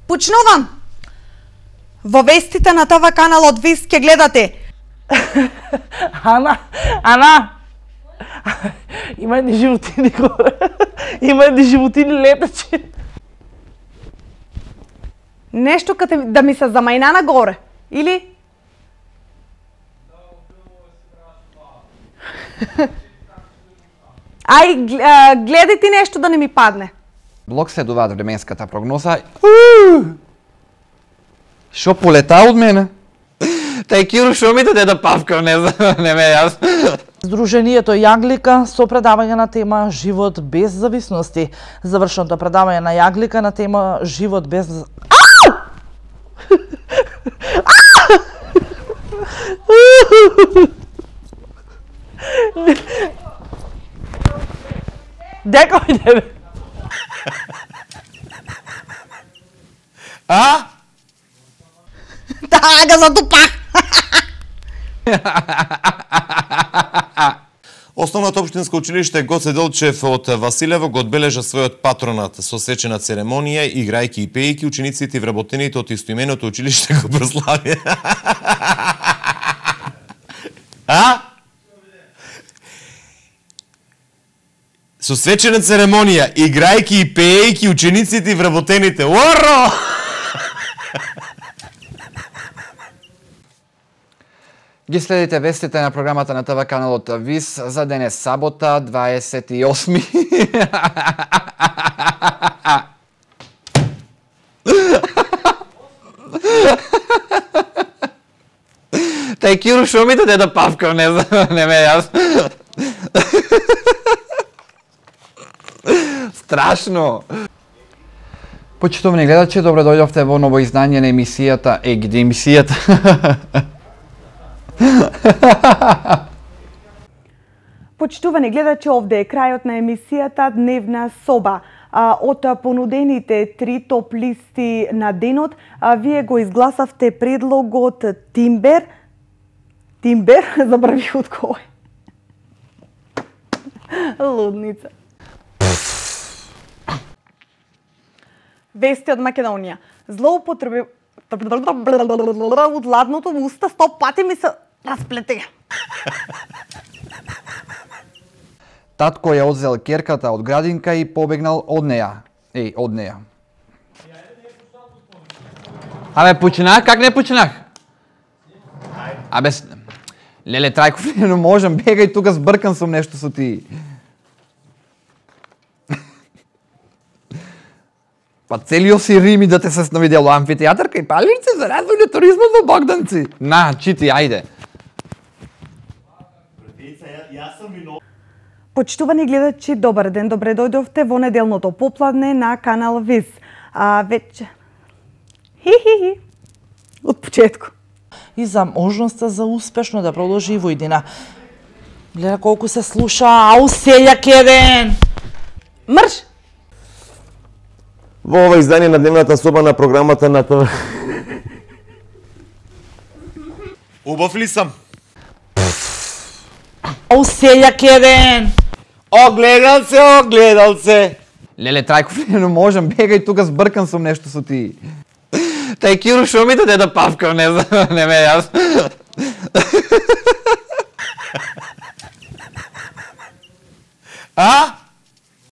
Почнувам! Во вестите на ТВ каналот ВИС ќе гледате. Ана! Има едни животини горе. Има едни животини летачи. Нешто като да ми се замајна нагоре, или? Ај, гледај ти нешто да не ми падне. Блок следуваат временската прогноза. Шо полета од мене? Тај Киро шо ми даде да павкам, не ме јас. Сдруженијето Јаглика со предавање на тема Живот без зависности. Завршеното предавање на Јаглика на тема Живот без... Дека иде? Таа го затупах! Основното општинско училиште Гоце Делчев од Василево го одбележа својот патронат со свечена церемонија, играјки и пејки, учениците и вработените од истоименото училиште го прославија. Со свечена церемонија, играјки и пејки, учениците и вработените. Оро! Ги следите вестите на програмата на ТВ каналот ВИС за денес сабота, 28. Тај Киро шо ми даде да павкам, не ме јас. Страшно. Почитувани гледачи, добро дојдовте во ново издание на емисијата Егиди емисијата. Почитувани гледачи, овде е крајот на емисијата Дневна соба. Од понудените 3 топ листи на денот, вие го изгласавте предлогот Тимбер, забравих од кој. Лудница. Вести од Македонија. Злоупотреби од ладното во уста 100 пати ми се расплете. Татко ја одзел керката од градинка и побегнал од неја. Од неја. Абе, починах? Как не починах? Абе, леле, Трајков, не можам, бегај тука, збркан сум нешто со ти. Па целиот си Рими да те се сновидело амфитеатар кај Палирци за развој на туризмот во Богданци. На, чити, ајде. Почитувани гледачи, добар ден, добре дојдовте во неделното попладне на канал ВИС. Веќе... Хи-хи-хи. Од почетку. И за можноста за успешно да продолжи и војдина. Гледа колку се слуша, ау сељак еден! Мрш! Во ова издание на Дневната соба на програмата на ТВ. Убав ли сам? Ау сељак еден! Огледал се! Леле, Трајков, не можам, бегај тука, збркан сум нешто со ти. Тај Киро шо ми даде да павкам, не ме јас. А?